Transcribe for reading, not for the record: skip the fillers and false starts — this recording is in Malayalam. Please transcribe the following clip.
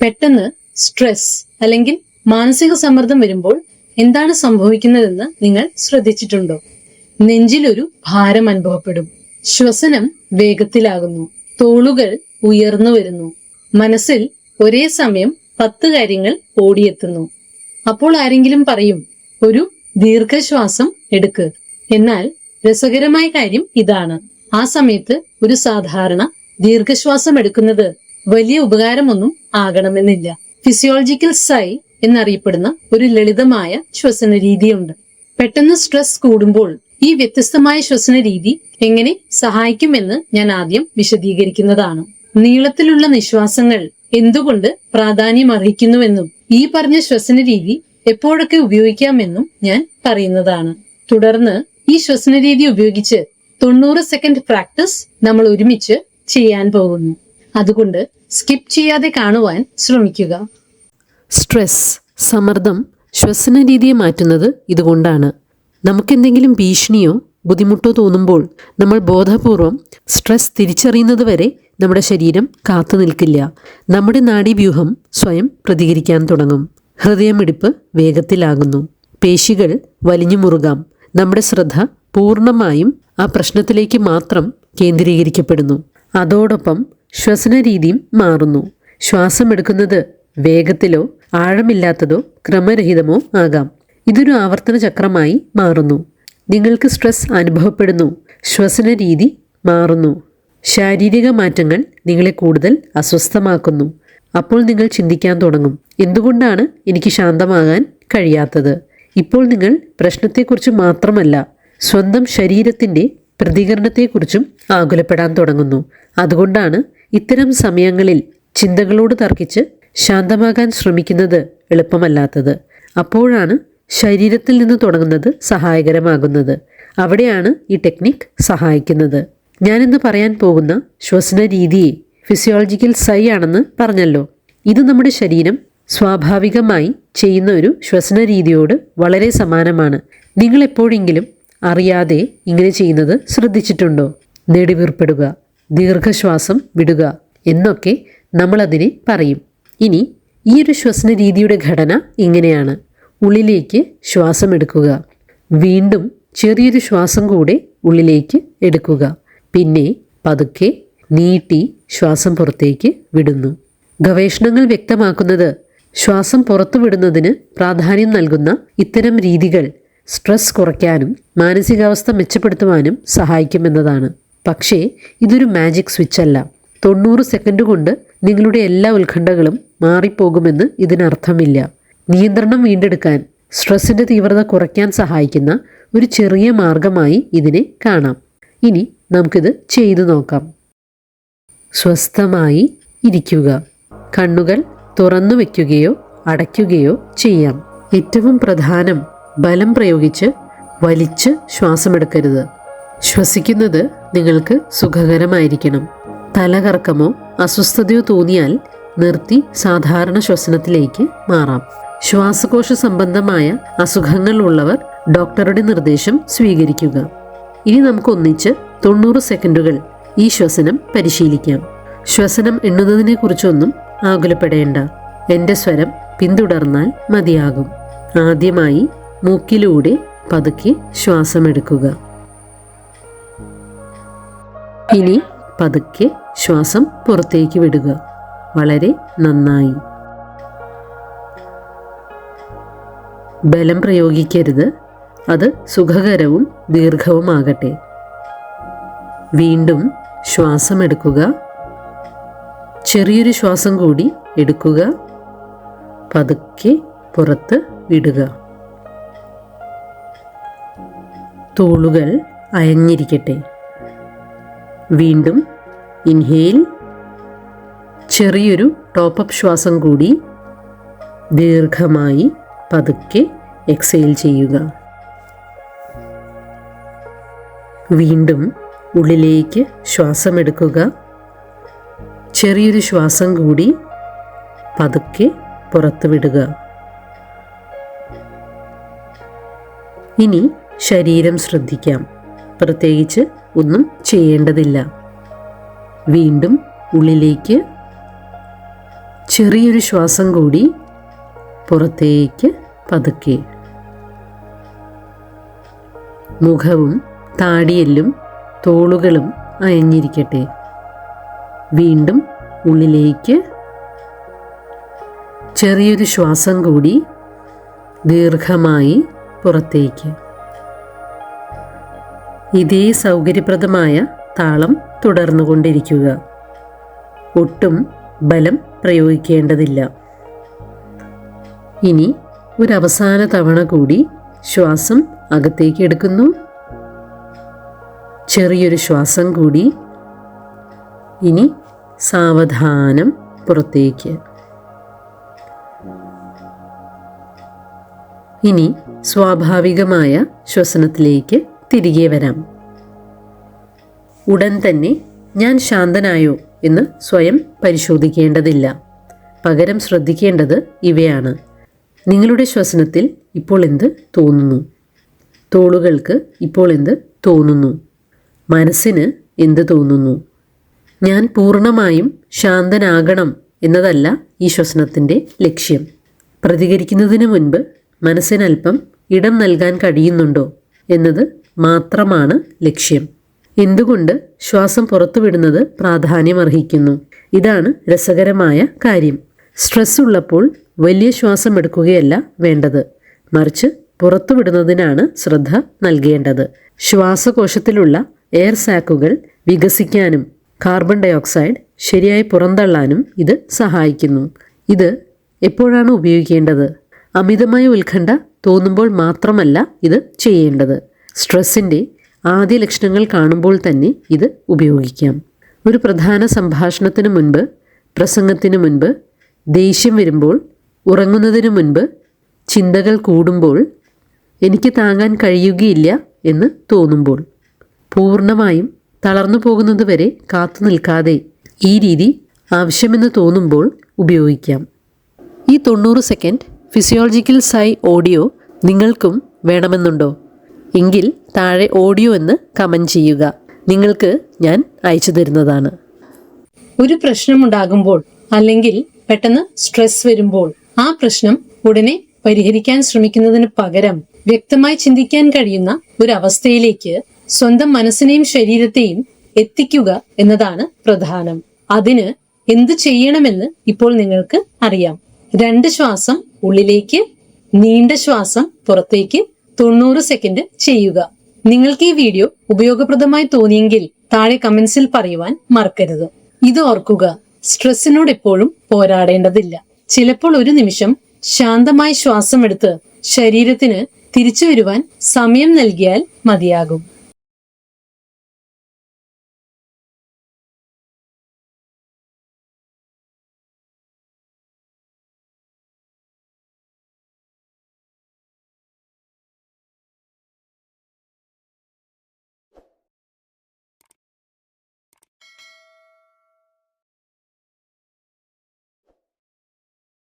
പെട്ടെന്ന് സ്ട്രെസ് അല്ലെങ്കിൽ മാനസിക സമ്മർദ്ദം വരുമ്പോൾ എന്താണ് സംഭവിക്കുന്നതെന്ന് നിങ്ങൾ ശ്രദ്ധിച്ചിട്ടുണ്ടോ? നെഞ്ചിലൊരു ഭാരം അനുഭവപ്പെടും, ശ്വസനം വേഗത്തിലാകുന്നു, തോളുകൾ ഉയർന്നു വരുന്നു, മനസ്സിൽ ഒരേ സമയം 10 കാര്യങ്ങൾ ഓടിയെത്തുന്നു. അപ്പോൾ ആരെങ്കിലും പറയും, ഒരു ദീർഘശ്വാസം എടുക്ക്. എന്നാൽ രസകരമായ കാര്യം ഇതാണ്, ആ സമയത്ത് ഒരു സാധാരണ ദീർഘശ്വാസം എടുക്കുന്നത് വലിയ ഉപകാരമൊന്നും ആകണമെന്നില്ല. ഫിസിയോളജിക്കൽ സൈ എന്നറിയപ്പെടുന്ന ഒരു ലളിതമായ ശ്വസന രീതിയുണ്ട്. പെട്ടെന്ന് സ്ട്രെസ് കൂടുമ്പോൾ ഈ വ്യത്യസ്തമായ ശ്വസന രീതി എങ്ങനെ സഹായിക്കുമെന്ന് ഞാൻ ആദ്യം വിശദീകരിക്കുന്നതാണ്. നീളത്തിലുള്ള നിശ്വാസങ്ങൾ എന്തുകൊണ്ട് പ്രാധാന്യം അർഹിക്കുന്നുവെന്നും ഈ പറഞ്ഞ ശ്വസന രീതി എപ്പോഴൊക്കെ ഉപയോഗിക്കാമെന്നും ഞാൻ പറയുന്നതാണ്. തുടർന്ന് ഈ ശ്വസന രീതി ഉപയോഗിച്ച് 90 സെക്കൻഡ് പ്രാക്ടീസ് നമ്മൾ ഒരുമിച്ച് ചെയ്യാൻ പോകുന്നു. അതുകൊണ്ട് സ്കിപ്പ് ചെയ്യാതെ കാണുവാൻ ശ്രമിക്കുക. സ്ട്രെസ്, സമ്മർദ്ദം ശ്വസന രീതിയെ മാറ്റുന്നത് ഇതുകൊണ്ടാണ്. നമുക്കെന്തെങ്കിലും ഭീഷണിയോ ബുദ്ധിമുട്ടോ തോന്നുമ്പോൾ നമ്മൾ ബോധപൂർവം സ്ട്രെസ് തിരിച്ചറിയുന്നത് വരെ നമ്മുടെ ശരീരം കാത്തു നിൽക്കില്ല. നമ്മുടെ നാഡീവ്യൂഹം സ്വയം പ്രതികരിക്കാൻ തുടങ്ങും. ഹൃദയമിടിപ്പ് വേഗത്തിലാകുന്നു, പേശികൾ വലിഞ്ഞു മുറുകാം. നമ്മുടെ ശ്രദ്ധ പൂർണ്ണമായും ആ പ്രശ്നത്തിലേക്ക് മാത്രം കേന്ദ്രീകരിക്കപ്പെടുന്നു. അതോടൊപ്പം ശ്വസന രീതിയും മാറുന്നു. ശ്വാസം എടുക്കുന്നത് വേഗത്തിലോ ആഴമില്ലാത്തതോ ക്രമരഹിതമോ ആകാം. ഇതൊരു ആവർത്തന ചക്രമായി മാറുന്നു. നിങ്ങൾക്ക് സ്ട്രെസ് അനുഭവപ്പെടുന്നു, ശ്വസന രീതി മാറുന്നു. ശാരീരിക മാറ്റങ്ങൾ നിങ്ങളെ കൂടുതൽ അസ്വസ്ഥമാക്കുന്നു. അപ്പോൾ നിങ്ങൾ ചിന്തിക്കാൻ തുടങ്ങും, എന്തുകൊണ്ടാണ് എനിക്ക് ശാന്തമാകാൻ കഴിയാത്തത്? ഇപ്പോൾ നിങ്ങൾ പ്രശ്നത്തെക്കുറിച്ച് മാത്രമല്ല, സ്വന്തം ശരീരത്തിൻ്റെ പ്രതികരണത്തെക്കുറിച്ചും ആകുലപ്പെടാൻ തുടങ്ങുന്നു. അതുകൊണ്ടാണ് ഇത്തരം സമയങ്ങളിൽ ചിന്തകളോട് തർക്കിച്ച് ശാന്തമാകാൻ ശ്രമിക്കുന്നത് എളുപ്പമല്ലാത്തത്. അപ്പോഴാണ് ശരീരത്തിൽ നിന്ന് തുടങ്ങുന്നത് സഹായകരമാകുന്നത്. അവിടെയാണ് ഈ ടെക്നിക് സഹായിക്കുന്നത്. ഞാനിന്ന് പറയാൻ പോകുന്ന ശ്വസന രീതിയെ ഫിസിയോളജിക്കൽ സൈ ആണെന്ന് പറഞ്ഞല്ലോ. ഇത് നമ്മുടെ ശരീരം സ്വാഭാവികമായി ചെയ്യുന്ന ഒരു ശ്വസന രീതിയോട് വളരെ സമാനമാണ്. നിങ്ങൾ എപ്പോഴെങ്കിലും അറിയാതെ ഇങ്ങനെ ചെയ്യുന്നത് ശ്രദ്ധിച്ചിട്ടുണ്ടോ? നെടുവീർപ്പിടുക, ദീർഘശ്വാസം വിടുക എന്നൊക്കെ നമ്മളതിനെ പറയും. ഇനി ഈ ഒരു ശ്വസന രീതിയുടെ ഘടന ഇങ്ങനെയാണ്. ഉള്ളിലേക്ക് ശ്വാസം എടുക്കുക, വീണ്ടും ചെറിയൊരു ശ്വാസം കൂടെ ഉള്ളിലേക്ക് എടുക്കുക, പിന്നെ പതുക്കെ നീട്ടി ശ്വാസം പുറത്തേക്ക് വിടുന്നു. ഗവേഷണങ്ങൾ വ്യക്തമാക്കുന്നത് ശ്വാസം പുറത്തു വിടുന്നതിന് പ്രാധാന്യം നൽകുന്ന ഇത്തരം രീതികൾ സ്ട്രെസ് കുറയ്ക്കാനും മാനസികാവസ്ഥ മെച്ചപ്പെടുത്തുവാനും സഹായിക്കുമെന്നതാണ്. പക്ഷേ ഇതൊരു മാജിക് സ്വിച്ച് അല്ല. 90 സെക്കൻഡ് കൊണ്ട് നിങ്ങളുടെ എല്ലാ ഉത്കണ്ഠകളും മാറിപ്പോകുമെന്ന് ഇതിനർത്ഥമില്ല. നിയന്ത്രണം വീണ്ടെടുക്കാൻ, സ്ട്രെസ്സിൻ്റെ തീവ്രത കുറയ്ക്കാൻ സഹായിക്കുന്ന ഒരു ചെറിയ മാർഗമായി ഇതിനെ കാണാം. ഇനി നമുക്കിത് ചെയ്തു നോക്കാം. സ്വസ്ഥമായി ഇരിക്കുക. കണ്ണുകൾ തുറന്നു വയ്ക്കുകയോ അടയ്ക്കുകയോ ചെയ്യാം. ഏറ്റവും പ്രധാനം, ബലം പ്രയോഗിച്ച് വലിച്ച് ശ്വാസമെടുക്കരുത്. ശ്വസിക്കുന്നത് നിങ്ങൾക്ക് സുഖകരമായിരിക്കണം. തലകറക്കമോ അസ്വസ്ഥതയോ തോന്നിയാൽ നിർത്തി സാധാരണ ശ്വസനത്തിലേക്ക് മാറാം. ശ്വാസകോശ സംബന്ധമായ അസുഖങ്ങൾ ഉള്ളവർ ഡോക്ടറുടെ നിർദ്ദേശം സ്വീകരിക്കുക. ഇനി നമുക്കൊന്നിച്ച് 90 സെക്കൻഡുകൾ ഈ ശ്വസനം പരിശീലിക്കാം. ശ്വസനം എണ്ണുന്നതിനെ കുറിച്ചൊന്നും ആകുലപ്പെടേണ്ട. എൻ്റെ സ്വരം പിന്തുടർന്നാൽ മതിയാകും. ആദ്യമായി മൂക്കിലൂടെ പതുക്കെ ശ്വാസമെടുക്കുക. ഇനി പതുക്കെ ശ്വാസം പുറത്തേക്ക് വിടുക. വളരെ നന്നായി. ബലം പ്രയോഗിക്കരുത്. അത് സുഖകരവും ദീർഘവുമാകട്ടെ. വീണ്ടും ശ്വാസം എടുക്കുക. ചെറിയൊരു ശ്വാസം കൂടി എടുക്കുക. പതുക്കെ പുറത്ത് വിടുക. തോളുകൾ അയഞ്ഞിരിക്കട്ടെ. വീണ്ടും ഇൻഹേൽ. ചെറിയൊരു ടോപ്പപ്പ് ശ്വാസം കൂടി. ദീർഘമായി പതുക്കെ എക്സേൽ ചെയ്യുക. വീണ്ടും ഉള്ളിലേക്ക് ശ്വാസമെടുക്കുക. ചെറിയൊരു ശ്വാസം കൂടി. പതുക്കെ പുറത്തു വിടുക. ഇനി ശരീരം ശ്രദ്ധിക്കാം. പ്രത്യേകിച്ച് ഒന്നും ചെയ്യേണ്ടതില്ല. വീണ്ടും ഉള്ളിലേക്ക് ചെറിയൊരു ശ്വാസം കൂടി പുറത്തേക്ക് പതുക്കെ. മുഖവും താടിയെല്ലും തോളുകളും അയഞ്ഞിരിക്കട്ടെ. വീണ്ടും ഉള്ളിലേക്ക് ചെറിയൊരു ശ്വാസം കൂടി ദീർഘമായി പുറത്തേക്ക്. ഇതേ സൗകര്യപ്രദമായ താളം തുടർന്നുകൊണ്ടിരിക്കുക. ഒട്ടും ബലം പ്രയോഗിക്കേണ്ടതില്ല. ഇനി ഒരവസാന തവണ കൂടി ശ്വാസം അകത്തേക്ക് എടുക്കുന്നു. ചെറിയൊരു ശ്വാസം കൂടി. ഇനി സാവധാനം പുറത്തേക്ക്. ഇനി സ്വാഭാവികമായ ശ്വസനത്തിലേക്ക് തിരികെ വരാം. ഉടൻ തന്നെ ഞാൻ ശാന്തനായോ എന്ന് സ്വയം പരിശോധിക്കേണ്ടതില്ല. പകരം ശ്രദ്ധിക്കേണ്ടത് ഇവയാണ്. നിങ്ങളുടെ ശ്വസനത്തിൽ ഇപ്പോൾ എന്ത് തോന്നുന്നു? തോളുകൾക്ക് ഇപ്പോൾ എന്ത് തോന്നുന്നു? മനസ്സിന് എന്ത് തോന്നുന്നു? ഞാൻ പൂർണ്ണമായും ശാന്തനാകണം എന്നതല്ല ഈ ശ്വസനത്തിൻ്റെ ലക്ഷ്യം. പ്രതികരിക്കുന്നതിന് മുൻപ് മനസ്സിനല്പം ഇടം നൽകാൻ കഴിയുന്നുണ്ടോ എന്നത് മാത്രമാണ് ലക്ഷ്യം. എന്തുകൊണ്ട് ശ്വാസം പുറത്തുവിടുന്നത് പ്രാധാന്യമർഹിക്കുന്നു? ഇതാണ് രസകരമായ കാര്യം. സ്ട്രെസ് ഉള്ളപ്പോൾ വലിയ ശ്വാസം എടുക്കുകയല്ല വേണ്ടത്, മറിച്ച് പുറത്തുവിടുന്നതിനാണ് ശ്രദ്ധ നൽകേണ്ടത്. ശ്വാസകോശത്തിലുള്ള എയർ സാക്കുകൾ വികസിക്കാനും കാർബൺ ഡയോക്സൈഡ് ശരിയായി പുറന്തള്ളാനും ഇത് സഹായിക്കുന്നു. ഇത് എപ്പോഴാണ് ഉപയോഗിക്കേണ്ടത്? അമിതമായ ഉത്കണ്ഠ തോന്നുമ്പോൾ മാത്രമല്ല ഇത് ചെയ്യേണ്ടത്. സ്ട്രെസ്സിൻ്റെ ആദ്യ ലക്ഷണങ്ങൾ കാണുമ്പോൾ തന്നെ ഇത് ഉപയോഗിക്കാം. ഒരു പ്രധാന സംഭാഷണത്തിന് മുൻപ്, പ്രസംഗത്തിന് മുൻപ്, ദേഷ്യം വരുമ്പോൾ, ഉറങ്ങുന്നതിന് മുൻപ്, ചിന്തകൾ കൂടുമ്പോൾ, എനിക്ക് താങ്ങാൻ കഴിയുകയില്ല എന്ന് തോന്നുമ്പോൾ, പൂർണ്ണമായും തളർന്നു പോകുന്നതുവരെ കാത്തു നിൽക്കാതെ ഈ രീതി ആവശ്യമെന്ന് തോന്നുമ്പോൾ ഉപയോഗിക്കാം. ഈ 90 സെക്കൻഡ് ഫിസിയോളജിക്കൽ സൈ ഓഡിയോ നിങ്ങൾക്കും വേണമെന്നുണ്ടോ? എങ്കിൽ താഴെ ഓഡിയോ എന്ന് കമൻറ്റ് ചെയ്യുക. നിങ്ങൾക്ക് ഞാൻ അയച്ചു തരുന്നതാണ്. ഒരു പ്രശ്നമുണ്ടാകുമ്പോൾ അല്ലെങ്കിൽ പെട്ടെന്ന് സ്ട്രെസ് വരുമ്പോൾ ആ പ്രശ്നം ഉടനെ പരിഹരിക്കാൻ ശ്രമിക്കുന്നതിന് പകരം വ്യക്തമായി ചിന്തിക്കാൻ കഴിയുന്ന ഒരു അവസ്ഥയിലേക്ക് സ്വന്തം മനസ്സിനെയും ശരീരത്തെയും എത്തിക്കുക എന്നതാണ് പ്രധാനം. അതിന് എന്ത് ചെയ്യണമെന്ന് ഇപ്പോൾ നിങ്ങൾക്ക് അറിയാം. 2 ശ്വാസം ഉള്ളിലേക്ക്, നീണ്ട ശ്വാസം പുറത്തേക്ക് 90 സെക്കൻഡ് ചെയ്യുക. നിങ്ങൾക്ക് ഈ വീഡിയോ ഉപയോഗപ്രദമായി തോന്നിയെങ്കിൽ താഴെ കമന്റ്സിൽ പറയുവാൻ മറക്കരുത്. ഇത് ഓർക്കുക, സ്ട്രെസ്സിനോട് എപ്പോഴും പോരാടേണ്ടതില്ല. ചിലപ്പോൾ ഒരു നിമിഷം ശാന്തമായി ശ്വാസം എടുത്ത് ശരീരത്തിന് തിരിച്ചു വരുവാൻ സമയം നൽകിയാൽ മതിയാകും.